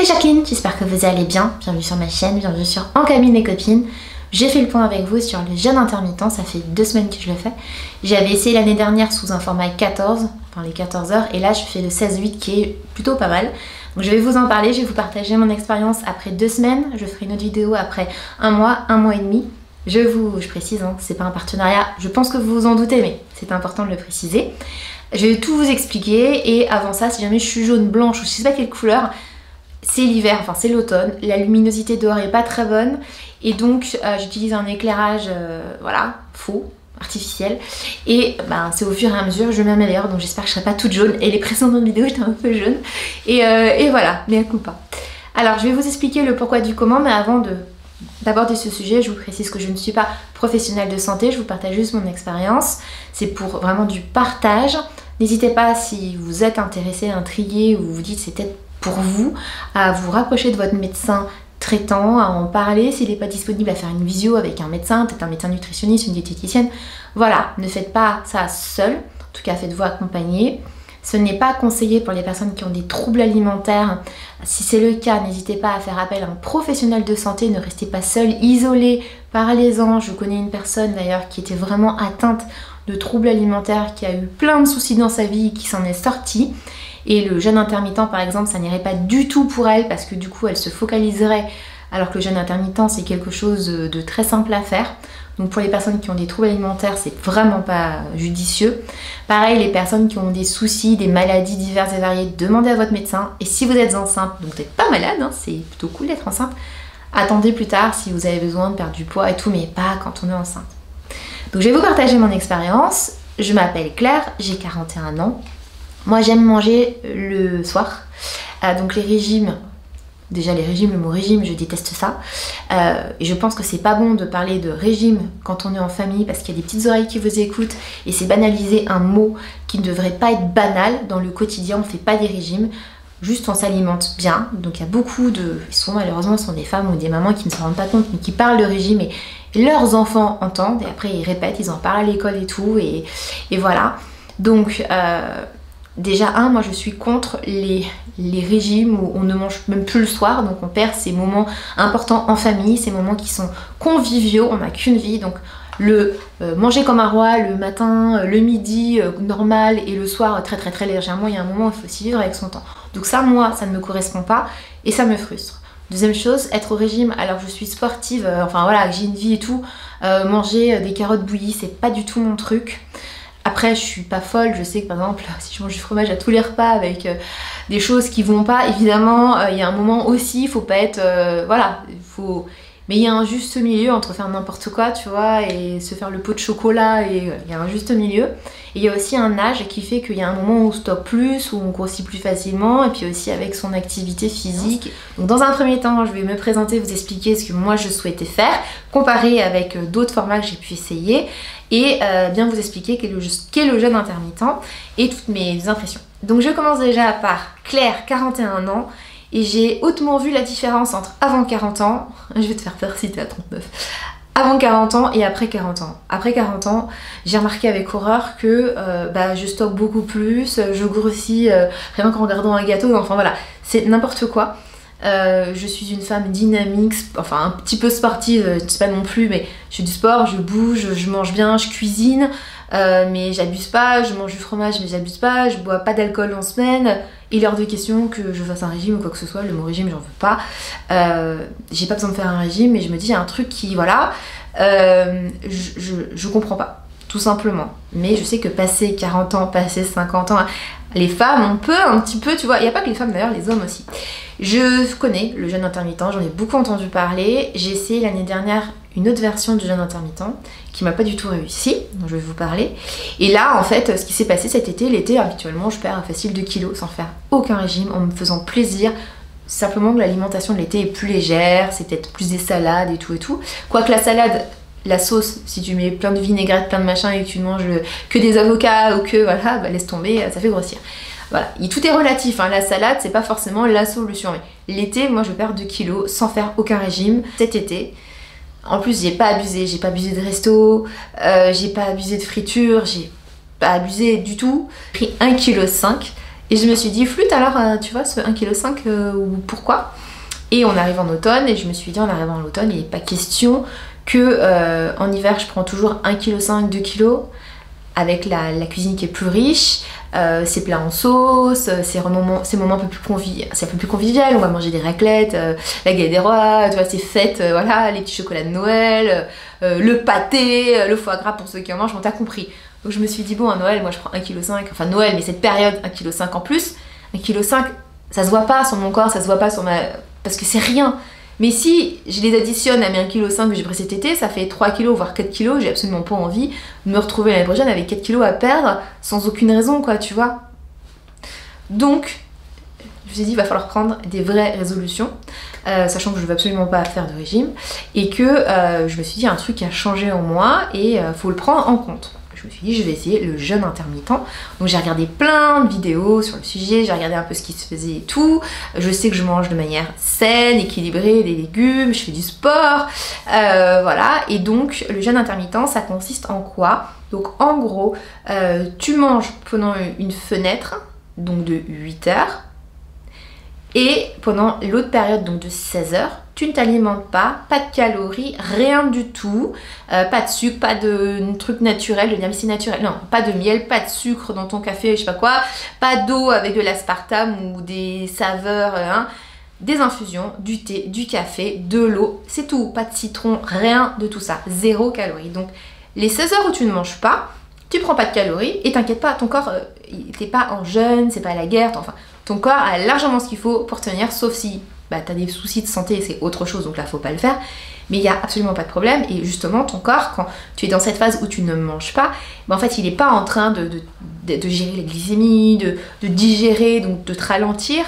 Jacqueline, j'espère que vous allez bien. Bienvenue sur ma chaîne, bienvenue sur En Cabine les copines. J'ai fait le point avec vous sur le jeûne intermittent, ça fait 2 semaines que je le fais. J'avais essayé l'année dernière sous un format 14, enfin les 14 heures, et là je fais le 16-8 qui est plutôt pas mal. Donc je vais vous en parler, je vais vous partager mon expérience après 2 semaines, je ferai une autre vidéo après 1 mois et demi. Je précise, hein, c'est pas un partenariat, je pense que vous vous en doutez, mais c'est important de le préciser. Je vais tout vous expliquer, et avant ça, si jamais je suis jaune, blanche ou je sais pas quelle couleur, c'est l'hiver, enfin c'est l'automne, la luminosité dehors est pas très bonne et donc j'utilise un éclairage voilà, faux, artificiel, et c'est au fur et à mesure je m'améliore, donc j'espère que je serai pas toute jaune, et les précédentes vidéos j'étais un peu jaune, et voilà, mais elle coupe pas. Alors je vais vous expliquer le pourquoi du comment, mais avant d'aborder ce sujet, je vous précise que je ne suis pas professionnelle de santé, je vous partage juste mon expérience, c'est pour vraiment du partage. N'hésitez pas, si vous êtes intéressé, intrigué, ou vous dites c'est peut-être pour vous, à vous rapprocher de votre médecin traitant, à en parler, s'il n'est pas disponible, à faire une visio avec un médecin, peut-être un médecin nutritionniste, une diététicienne. Voilà, ne faites pas ça seul, en tout cas faites-vous accompagner. Ce n'est pas conseillé pour les personnes qui ont des troubles alimentaires. Si c'est le cas, n'hésitez pas à faire appel à un professionnel de santé, ne restez pas seul, isolé, parlez-en. Je connais une personne d'ailleurs qui était vraiment atteinte de troubles alimentaires, qui a eu plein de soucis dans sa vie, qui s'en est sortie. Et le jeûne intermittent par exemple, ça n'irait pas du tout pour elle, parce que du coup elle se focaliserait, alors que le jeûne intermittent c'est quelque chose de très simple à faire. Donc pour les personnes qui ont des troubles alimentaires, c'est vraiment pas judicieux. Pareil, les personnes qui ont des soucis, des maladies diverses et variées, demandez à votre médecin. Et si vous êtes enceinte, donc vous n'êtes pas malade, hein, c'est plutôt cool d'être enceinte, attendez plus tard si vous avez besoin de perdre du poids et tout, mais pas quand on est enceinte. Donc je vais vous partager mon expérience. Je m'appelle Claire, j'ai 41 ans. Moi j'aime manger le soir, donc les régimes, déjà les régimes, le mot régime, je déteste ça, et je pense que c'est pas bon de parler de régime quand on est en famille, parce qu'il y a des petites oreilles qui vous écoutent, et c'est banaliser un mot qui ne devrait pas être banal. Dans le quotidien on fait pas des régimes, juste on s'alimente bien. Donc il y a beaucoup de, souvent malheureusement ce sont des femmes ou des mamans qui ne se rendent pas compte, mais qui parlent de régime, et leurs enfants entendent, et après ils répètent, ils en parlent à l'école et tout, et voilà. Donc déjà, moi je suis contre les régimes où on ne mange même plus le soir, donc on perd ces moments importants en famille, ces moments qui sont conviviaux, on n'a qu'une vie, donc le manger comme un roi le matin, le midi normal, et le soir très très très légèrement, il y a un moment où il faut aussi vivre avec son temps. Donc ça, moi, ça ne me correspond pas et ça me frustre. Deuxième chose, être au régime alors que je suis sportive, enfin voilà, que j'ai une vie et tout, manger des carottes bouillies, c'est pas du tout mon truc. Après, je suis pas folle, je sais que par exemple, si je mange du fromage à tous les repas avec des choses qui vont pas, évidemment, il y a un moment aussi, il faut pas être, voilà, il faut... Mais il y a un juste milieu entre faire n'importe quoi, tu vois, et se faire le pot de chocolat, et il y a un juste milieu. Et il y a aussi un âge qui fait qu'il y a un moment où on stocke plus, où on grossit plus facilement, et puis aussi avec son activité physique. Donc dans un premier temps, je vais me présenter, vous expliquer ce que moi je souhaitais faire, comparer avec d'autres formats que j'ai pu essayer, et bien vous expliquer qu'est le jeûne intermittent et toutes mes impressions. Donc je commence déjà par Claire, 41 ans, et j'ai hautement vu la différence entre avant 40 ans, je vais te faire peur si t'es à 39, avant 40 ans et après 40 ans. Après 40 ans, j'ai remarqué avec horreur que je stocke beaucoup plus, je grossis rien qu'en regardant un gâteau, enfin voilà, c'est n'importe quoi. Je suis une femme dynamique, enfin un petit peu sportive, c'est pas non plus, mais je fais du sport, je bouge, je mange bien, je cuisine, mais j'abuse pas, je mange du fromage mais j'abuse pas, je bois pas d'alcool en semaine. Il est hors de question que je fasse un régime ou quoi que ce soit, le mot régime j'en veux pas, j'ai pas besoin de faire un régime, mais je me dis il y a un truc qui, voilà, je comprends pas, tout simplement. Mais je sais que passé 40 ans, passé 50 ans, les femmes on peut un petit peu, tu vois, il n'y a pas que les femmes d'ailleurs, les hommes aussi. Je connais le jeûne intermittent, j'en ai beaucoup entendu parler, j'ai essayé l'année dernière une autre version du jeûne intermittent qui m'a pas du tout réussi, dont je vais vous parler. Et là en fait, ce qui s'est passé cet été, l'été habituellement je perds facile 2 kilos sans faire aucun régime, en me faisant plaisir. Simplement que l'alimentation de l'été est plus légère, c'est peut-être plus des salades et tout. Quoique la salade, la sauce, si tu mets plein de vinaigrette, plein de machin et que tu ne manges que des avocats ou que voilà, laisse tomber, ça fait grossir. Voilà, et tout est relatif, hein. La salade c'est pas forcément la solution. L'été, moi je perds 2 kilos sans faire aucun régime cet été. En plus j'ai pas abusé de resto, j'ai pas abusé de friture, j'ai pas abusé du tout. J'ai pris 1,5 kg Et je me suis dit, flûte alors, tu vois, ce 1,5 kg, pourquoi? Et on arrive en automne, et je me suis dit, en arrivant en automne, il n'est pas question que en hiver, je prends toujours 1,5 kg, 2 kg, avec la cuisine qui est plus riche, ces plats en sauce, ces moments un peu plus convivial, on va manger des raclettes, la galette des rois, tu vois, ces fêtes, voilà, les petits chocolats de Noël, le pâté, le foie gras pour ceux qui en mangent, on t'a compris. Donc je me suis dit, bon, à Noël, moi je prends 1,5 kg, enfin Noël, mais cette période, 1,5 kg en plus, 1,5 kg, ça se voit pas sur mon corps, ça se voit pas sur ma... parce que c'est rien. Mais si je les additionne à mes 1,5 kg que j'ai pris cet été, ça fait 3 kg, voire 4 kg, j'ai absolument pas envie de me retrouver l'année prochaine avec 4 kg à perdre, sans aucune raison, quoi, tu vois. Donc, je me suis dit, il va falloir prendre des vraies résolutions, sachant que je ne veux absolument pas faire de régime, et que je me suis dit, un truc a changé en moi, et faut le prendre en compte. Je me suis dit, je vais essayer le jeûne intermittent. Donc j'ai regardé plein de vidéos sur le sujet, j'ai regardé un peu ce qui se faisait et tout. Je sais que je mange de manière saine, équilibrée, des légumes, je fais du sport, voilà. Et donc le jeûne intermittent, ça consiste en quoi? Donc en gros, tu manges pendant une fenêtre, donc de 8 heures, et pendant l'autre période, donc de 16 heures, tu ne t'alimentes pas de calories, rien du tout, pas de sucre, pas de truc naturel, de dire mais c'est naturel, non, pas de miel, pas de sucre dans ton café, je sais pas quoi, pas d'eau avec de l'aspartame ou des saveurs, des infusions, du thé, du café, de l'eau, c'est tout, pas de citron, rien de tout ça, 0 calories. Donc les 16 heures où tu ne manges pas, tu prends pas de calories et t'inquiète pas, ton corps, t'es pas en jeûne, c'est pas la guerre, enfin, ton corps a largement ce qu'il faut pour tenir, sauf si bah, tu as des soucis de santé, c'est autre chose, donc là, faut pas le faire. Mais il n'y a absolument pas de problème. Et justement, ton corps, quand tu es dans cette phase où tu ne manges pas, bah, en fait, il n'est pas en train de gérer la glycémie, de digérer, donc de te ralentir.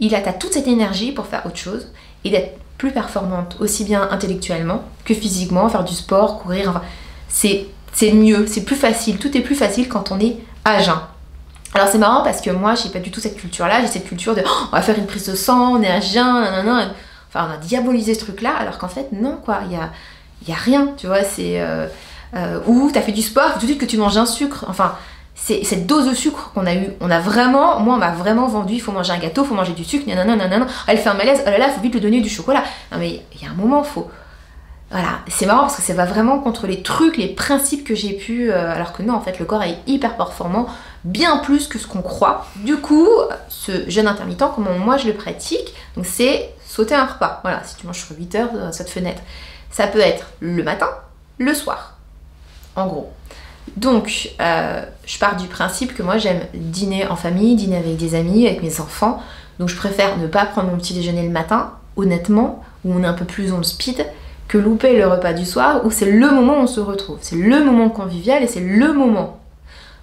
T'as toute cette énergie pour faire autre chose et d'être plus performante, aussi bien intellectuellement que physiquement, faire du sport, courir, enfin, c'est mieux, c'est plus facile. Tout est plus facile quand on est à jeun. Alors c'est marrant parce que moi j'ai pas du tout cette culture-là, j'ai cette culture de on va faire une prise de sang, on est à jeun, nanana. Enfin on a diabolisé ce truc-là, alors qu'en fait non quoi, il y a rien, tu vois, c'est ou t'as fait du sport, tout de suite que tu manges un sucre, enfin c'est cette dose de sucre qu'on a eu, moi on m'a vraiment vendu, il faut manger un gâteau, il faut manger du sucre, nanana, elle fait un malaise, oh là là, faut vite lui donner du chocolat. Non mais il y a un moment, voilà, c'est marrant parce que ça va vraiment contre les trucs, les principes que j'ai pu, alors que non, en fait, le corps est hyper performant, bien plus que ce qu'on croit. Du coup, ce jeûne intermittent, comment moi je le pratique, donc c'est sauter un repas. Voilà, si tu manges sur 8 heures dans cette fenêtre, ça peut être le matin, le soir, en gros. Donc, je pars du principe que moi j'aime dîner en famille, dîner avec des amis, avec mes enfants, donc je préfère ne pas prendre mon petit déjeuner le matin, honnêtement, où on est un peu plus on speed, que louper le repas du soir où c'est le moment où on se retrouve. C'est le moment convivial et c'est le moment.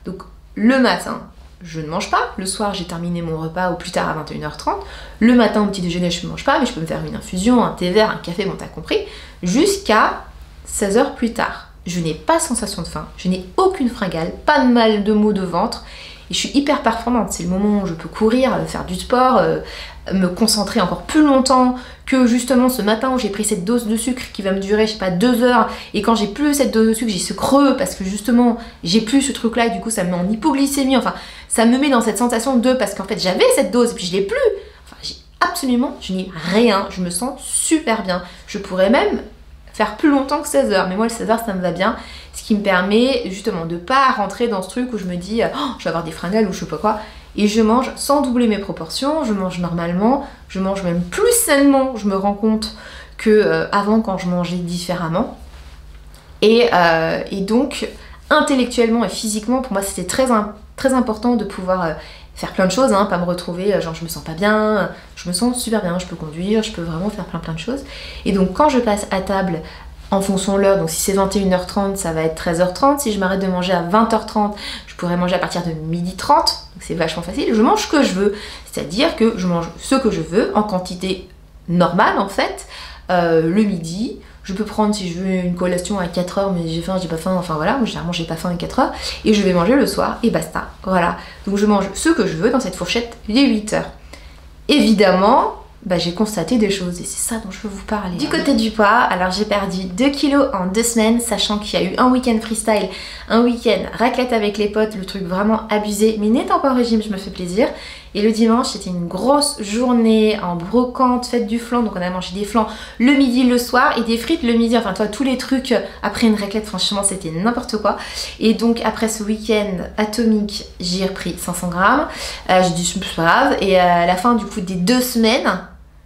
Donc le matin, je ne mange pas. Le soir, j'ai terminé mon repas au plus tard à 21h30. Le matin, au petit déjeuner, je ne mange pas, mais je peux me faire une infusion, un thé vert, un café, bon t'as compris, jusqu'à 16h plus tard. Je n'ai pas sensation de faim, je n'ai aucune fringale, pas de mal de maux de ventre, et je suis hyper performante. C'est le moment où je peux courir, faire du sport, me concentrer encore plus longtemps que justement ce matin où j'ai pris cette dose de sucre qui va me durer, je sais pas, 2 heures, et quand j'ai plus cette dose de sucre, j'ai ce creux parce que justement j'ai plus ce truc là et du coup ça me met en hypoglycémie, enfin ça me met dans cette sensation de, parce qu'en fait j'avais cette dose et puis je l'ai plus, enfin je n'ai rien, je me sens super bien, je pourrais même faire plus longtemps que 16 heures, mais moi le 16 heures ça me va bien, ce qui me permet justement de pas rentrer dans ce truc où je me dis oh, je vais avoir des fringales ou je sais pas quoi, et je mange sans doubler mes proportions, je mange normalement, je mange même plus sainement, je me rends compte que avant quand je mangeais différemment, et donc intellectuellement et physiquement pour moi c'était très important de pouvoir faire plein de choses, pas me retrouver genre je me sens pas bien, je me sens super bien, je peux conduire, je peux vraiment faire plein de choses. Et donc quand je passe à table en fonction de l'heure, donc si c'est 21h30 ça va être 13h30, si je m'arrête de manger à 20h30 je pourrais manger à partir de 12h30, donc c'est vachement facile, je mange ce que je veux, c'est-à-dire que je mange ce que je veux en quantité normale en fait, le midi. Je peux prendre si je veux une collation à 4h mais j'ai faim, j'ai pas faim, enfin voilà, moi généralement j'ai pas faim à 4h et je vais manger le soir et basta, voilà. Donc je mange ce que je veux dans cette fourchette des 8 heures. Évidemment, bah, j'ai constaté des choses et c'est ça dont je veux vous parler. Du côté du poids, alors j'ai perdu 2 kilos en 2 semaines, sachant qu'il y a eu un week-end freestyle, un week-end raclette avec les potes, le truc vraiment abusé, mais n'étant pas au régime, je me fais plaisir. Et le dimanche, c'était une grosse journée en brocante, fête du flan, donc on a mangé des flans le midi, le soir, et des frites le midi, enfin toi, tous les trucs après une raclette, franchement, c'était n'importe quoi. Et donc après ce week-end atomique, j'ai repris 500 grammes, j'ai dit c'est pas grave, et à la fin du coup des 2 semaines,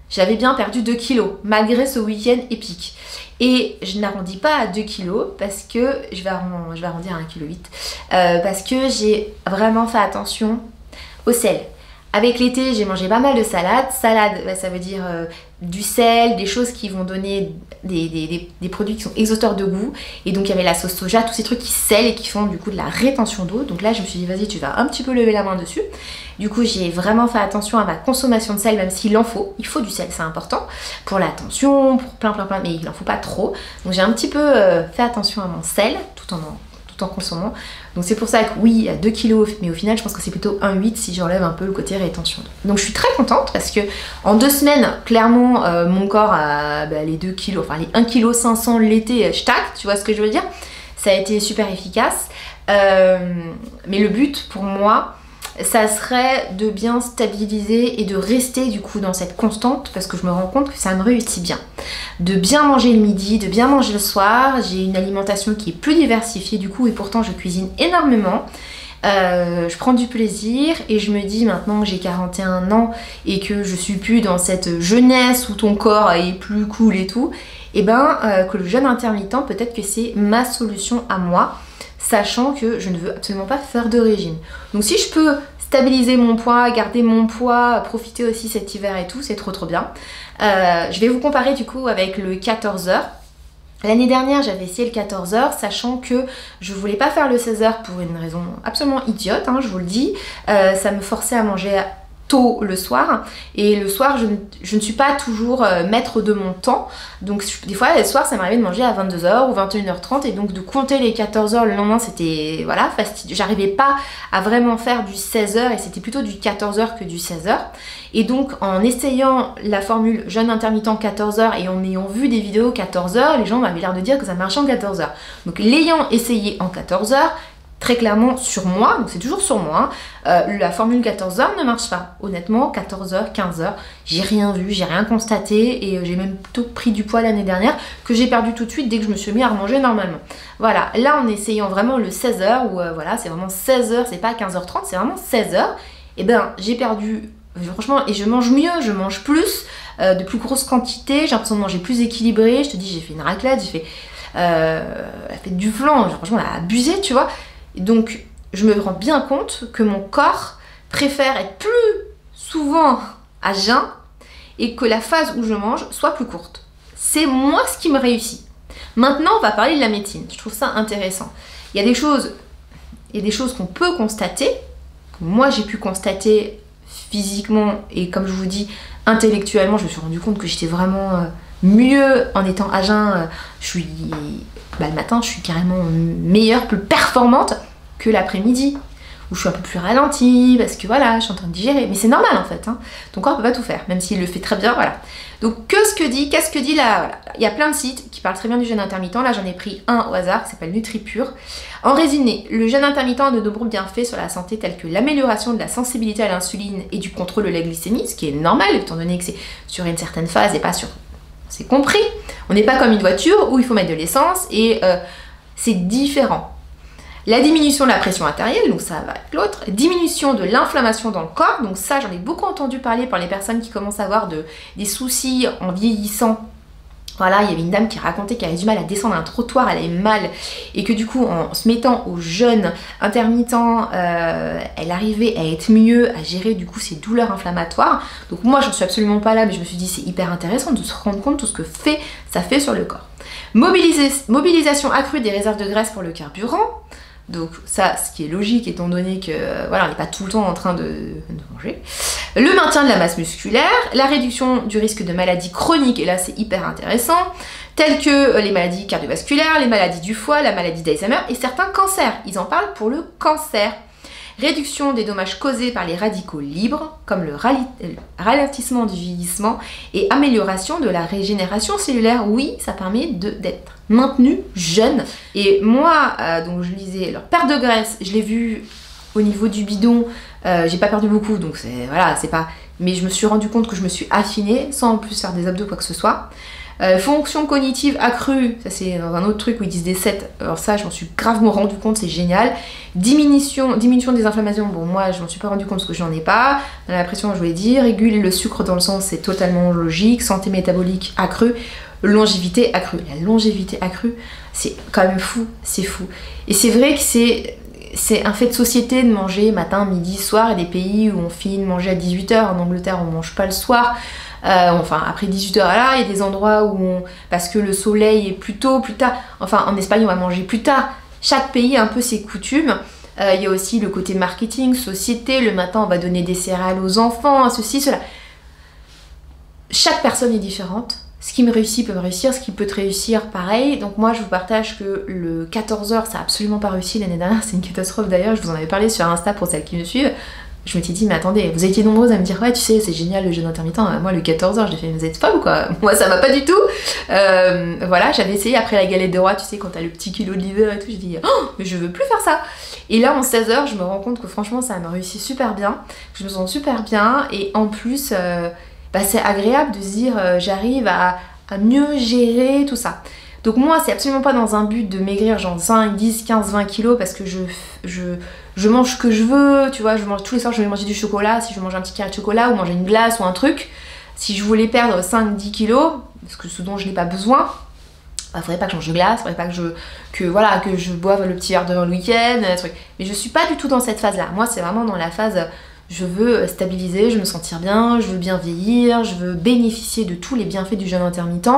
j'avais bien perdu 2 kilos, malgré ce week-end épique. Et je n'arrondis pas à 2 kilos, parce que, je vais arrondir à 1,8 kg, parce que j'ai vraiment fait attention au sel. Avec l'été, j'ai mangé pas mal de salade. Salade, bah, ça veut dire du sel, des choses qui vont donner des produits qui sont exhausteurs de goût. Et donc il y avait la sauce soja, tous ces trucs qui sèlent et qui font du coup de la rétention d'eau. Donc là, je me suis dit, vas-y, tu vas un petit peu lever la main dessus. Du coup, j'ai vraiment fait attention à ma consommation de sel, même s'il en faut. Il faut du sel, c'est important pour la tension, pour plein, mais il en faut pas trop. Donc j'ai un petit peu fait attention à mon sel, tout en consommant. Donc c'est pour ça que oui, il y a 2 kilos, mais au final je pense que c'est plutôt 1,8 si j'enlève un peu le côté rétention. Donc je suis très contente parce que en 2 semaines, clairement, mon corps a les 2 kilos, enfin les 1,5 kg l'été, tu vois ce que je veux dire? Ça a été super efficace. Mais le but pour moi, ça serait de bien stabiliser et de rester du coup dans cette constante parce que je me rends compte que ça me réussit bien. De bien manger le midi, de bien manger le soir, j'ai une alimentation qui est plus diversifiée du coup et pourtant je cuisine énormément. Je prends du plaisir et je me dis maintenant que j'ai 41 ans et que je suis plus dans cette jeunesse où ton corps est plus cool et tout, et que le jeûne intermittent peut-être que c'est ma solution à moi, sachant que je ne veux absolument pas faire de régime. Donc si je peux stabiliser mon poids, garder mon poids, profiter aussi cet hiver et tout, c'est trop bien. Je vais vous comparer du coup avec le 14 heures. L'année dernière, j'avais essayé le 14 heures, sachant que je voulais pas faire le 16 heures pour une raison absolument idiote, hein, je vous le dis. Ça me forçait à manger tôt le soir, et le soir je ne suis pas toujours maître de mon temps, donc des fois le soir ça m'arrivait de manger à 22h ou 21h30 et donc de compter les 14h le lendemain c'était voilà fastidieux, j'arrivais pas à vraiment faire du 16h et c'était plutôt du 14h que du 16h, et donc en essayant la formule jeûne intermittent 14h et en ayant vu des vidéos 14h, les gens m'avaient l'air de dire que ça marchait en 14h, donc l'ayant essayé en 14h, très clairement sur moi, donc c'est toujours sur moi, la formule 14h ne marche pas. Honnêtement, 14h, 15h, j'ai rien vu, j'ai rien constaté et j'ai même plutôt pris du poids l'année dernière que j'ai perdu tout de suite dès que je me suis mis à remanger normalement. Voilà, là en essayant vraiment le 16h, où voilà, c'est vraiment 16h, c'est pas 15h30, c'est vraiment 16h, et j'ai perdu, franchement, et je mange mieux, je mange plus, de plus grosses quantités, j'ai l'impression de manger plus équilibré, je te dis, j'ai fait une raclette, j'ai fait du flan, franchement, elle a abusé, tu vois. Donc je me rends bien compte que mon corps préfère être plus souvent à jeun et que la phase où je mange soit plus courte. C'est moi ce qui me réussit. Maintenant on va parler de la médecine, je trouve ça intéressant. Il y a des choses qu'on peut constater, que moi j'ai pu constater physiquement et comme je vous dis intellectuellement, je me suis rendu compte que j'étais vraiment mieux en étant à jeun. Le matin, je suis carrément meilleure, plus performante que l'après-midi, où je suis un peu plus ralentie, parce que voilà, je suis en train de digérer. Mais c'est normal en fait, hein. Ton corps peut pas tout faire, même s'il le fait très bien, voilà. Donc qu'est-ce que dit là, voilà. Il y a plein de sites qui parlent très bien du jeûne intermittent, là j'en ai pris un au hasard, qui s'appelle NutriPure. En résumé, le jeûne intermittent a de nombreux bienfaits sur la santé, tels que l'amélioration de la sensibilité à l'insuline et du contrôle de la glycémie, ce qui est normal, étant donné que c'est sur une certaine phase et pas sur... C'est compris. On n'est pas comme une voiture où il faut mettre de l'essence et c'est différent. La diminution de la pression artérielle, donc ça va avec l'autre. Diminution de l'inflammation dans le corps, donc ça j'en ai beaucoup entendu parler par les personnes qui commencent à avoir des soucis en vieillissant. Voilà, il y avait une dame qui racontait qu'elle avait du mal à descendre un trottoir, elle avait mal, et que du coup, en se mettant au jeûne intermittent, elle arrivait à être mieux, à gérer du coup ses douleurs inflammatoires. Donc moi, j'en suis absolument pas là, mais je me suis dit c'est hyper intéressant de se rendre compte de tout ce que ça fait sur le corps. Mobilisation accrue des réserves de graisse pour le carburant. Donc ça, ce qui est logique étant donné que voilà, on n'est pas tout le temps en train de manger. Le maintien de la masse musculaire, la réduction du risque de maladies chroniques, et là c'est hyper intéressant, telles que les maladies cardiovasculaires, les maladies du foie, la maladie d'Alzheimer et certains cancers. Ils en parlent pour le cancer. réduction des dommages causés par les radicaux libres, comme le ralentissement du vieillissement et amélioration de la régénération cellulaire. Oui, ça permet d'être maintenu jeune. Et moi, donc je lisais leur perte de graisse, je l'ai vu au niveau du bidon, j'ai pas perdu beaucoup, donc voilà, c'est pas... Mais je me suis rendu compte que je me suis affinée, sans en plus faire des abdos quoi que ce soit. Fonction cognitive accrue, ça c'est dans un autre truc où ils disent des 7, alors ça je m'en suis gravement rendu compte, c'est génial. Diminution des inflammations, bon moi je m'en suis pas rendu compte parce que j'en ai pas. La pression, je vous l'ai dit, réguler le sucre dans le sang, c'est totalement logique. Santé métabolique accrue, longévité accrue. La longévité accrue, c'est quand même fou, c'est fou. Et c'est vrai que c'est un fait de société de manger matin, midi, soir. Il y a des pays où on finit de manger à 18h, en Angleterre on mange pas le soir. Enfin après 18h là, il y a des endroits où parce que le soleil est plus tôt, plus tard, enfin en Espagne on va manger plus tard. Chaque pays a un peu ses coutumes. Il y a aussi le côté marketing, société, le matin on va donner des céréales aux enfants, ceci, cela. Chaque personne est différente. Ce qui me réussit peut me réussir, ce qui peut te réussir pareil. Donc moi je vous partage que le 14h ça a absolument pas réussi l'année dernière, c'est une catastrophe d'ailleurs, je vous en avais parlé sur Insta pour celles qui me suivent. Je me suis dit mais attendez, vous étiez nombreuses à me dire ouais tu sais c'est génial le jeûne intermittent, moi le 14h je l'ai fait, vous êtes folle ou quoi? Moi ça va pas du tout. Voilà, j'avais essayé après la galette de roi, tu sais quand t'as le petit kilo de liver et tout, j'ai dit oh mais je veux plus faire ça. Et là en 16h je me rends compte que franchement ça m'a réussi super bien, je me sens super bien et en plus c'est agréable de se dire j'arrive à mieux gérer tout ça. Donc moi c'est absolument pas dans un but de maigrir genre 5, 10, 15, 20 kilos parce que je mange ce que je veux, tu vois, je mange tous les soirs, je vais manger du chocolat, si je veux manger un petit carré de chocolat ou manger une glace ou un truc. Si je voulais perdre 5-10 kilos, parce que ce dont je n'ai pas besoin, faudrait pas que je mange de glace, faudrait pas que je boive le petit verre de vin le week-end, truc. Mais je suis pas du tout dans cette phase là. Moi c'est vraiment dans la phase je veux stabiliser, je veux me sentir bien, je veux bien vieillir, je veux bénéficier de tous les bienfaits du jeûne intermittent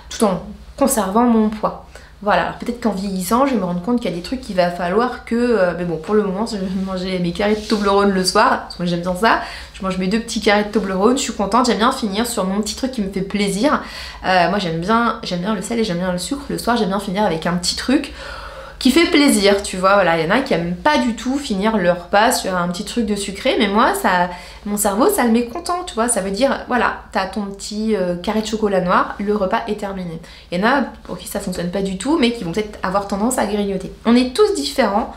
tout en conservant mon poids. Voilà, alors peut-être qu'en vieillissant, je vais me rendre compte qu'il y a des trucs qu'il va falloir que... mais bon, pour le moment, je vais manger mes carrés de Toblerone le soir, parce que j'aime bien ça. Je mange mes 2 petits carrés de Toblerone, je suis contente, j'aime bien finir sur mon petit truc qui me fait plaisir. Moi, j'aime bien le sel et j'aime bien le sucre. Le soir, j'aime bien finir avec un petit truc qui fait plaisir, tu vois, voilà, il y en a qui aiment pas du tout finir leur repas sur un petit truc de sucré, mais moi, mon cerveau, ça le met content, tu vois, ça veut dire, voilà, t'as ton petit carré de chocolat noir, le repas est terminé. Il y en a pour qui ça fonctionne pas du tout, mais qui vont peut-être avoir tendance à grignoter. On est tous différents,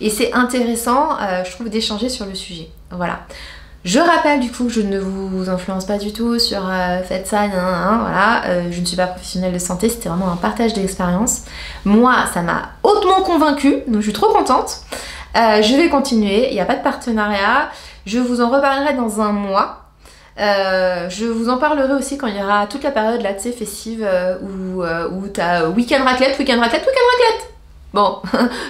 et c'est intéressant, je trouve, d'échanger sur le sujet, voilà. Je rappelle du coup que je ne vous influence pas du tout sur faites ça, voilà, je ne suis pas professionnelle de santé, c'était vraiment un partage d'expérience. Moi, ça m'a hautement convaincue, donc je suis trop contente. Je vais continuer, il n'y a pas de partenariat, je vous en reparlerai dans un mois. Je vous en parlerai aussi quand il y aura toute la période là, tu sais, festive, où t'as week-end raclette. Bon,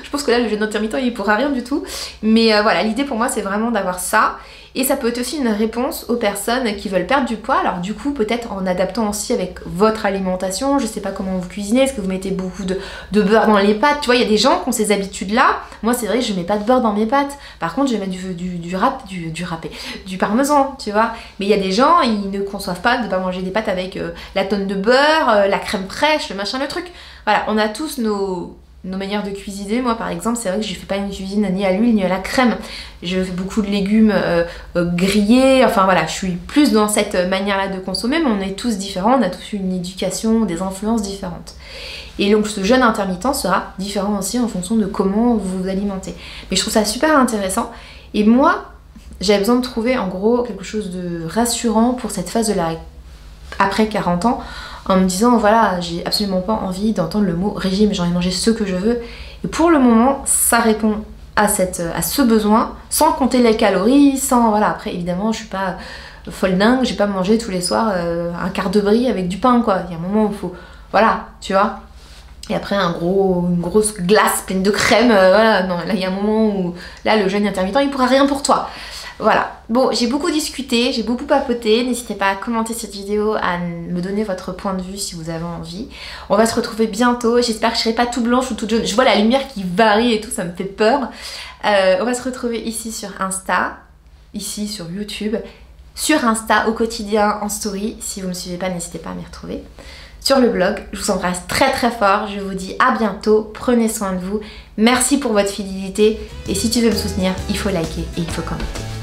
je pense que là le jeûne intermittent il pourra rien du tout, mais voilà, l'idée pour moi c'est vraiment d'avoir ça, et ça peut être aussi une réponse aux personnes qui veulent perdre du poids. Alors du coup peut-être en adaptant aussi avec votre alimentation, je sais pas comment vous cuisinez, est-ce que vous mettez beaucoup de beurre dans les pâtes, tu vois, il y a des gens qui ont ces habitudes là. Moi c'est vrai que je mets pas de beurre dans mes pâtes, par contre je vais mettre du parmesan, tu vois, mais il y a des gens, ils ne conçoivent pas de pas manger des pâtes avec la tonne de beurre, la crème fraîche, le machin, le truc. Voilà, on a tous nos manières de cuisiner. Moi par exemple c'est vrai que je fais pas une cuisine ni à l'huile ni à la crème, je fais beaucoup de légumes grillés, enfin voilà, je suis plus dans cette manière là de consommer, mais on est tous différents, on a tous une éducation, des influences différentes, et donc ce jeûne intermittent sera différent aussi en fonction de comment vous vous alimentez. Mais je trouve ça super intéressant, et moi j'avais besoin de trouver en gros quelque chose de rassurant pour cette phase de la après 40 ans, en me disant voilà, j'ai absolument pas envie d'entendre le mot régime, j'ai envie de manger ce que je veux. Et pour le moment, ça répond à ce besoin, sans compter les calories, sans... Voilà, après évidemment, je suis pas folle dingue, j'ai pas mangé tous les soirs un quart de brie avec du pain, quoi. Il y a un moment où il faut... Voilà, tu vois. Et après une grosse glace pleine de crème, voilà, non, là il y a un moment où... Là, le jeûne intermittent, il pourra rien pour toi. Voilà, bon, j'ai beaucoup discuté, j'ai beaucoup papoté, n'hésitez pas à commenter cette vidéo, à me donner votre point de vue si vous avez envie. On va se retrouver bientôt, j'espère que je serai pas tout blanche ou toute jaune, je vois la lumière qui varie et tout, ça me fait peur. On va se retrouver ici sur Insta, ici sur YouTube, sur Insta au quotidien en story, si vous me suivez pas, n'hésitez pas à m'y retrouver. sur le blog. Je vous embrasse très très fort, je vous dis à bientôt, prenez soin de vous, merci pour votre fidélité et si tu veux me soutenir, il faut liker et il faut commenter.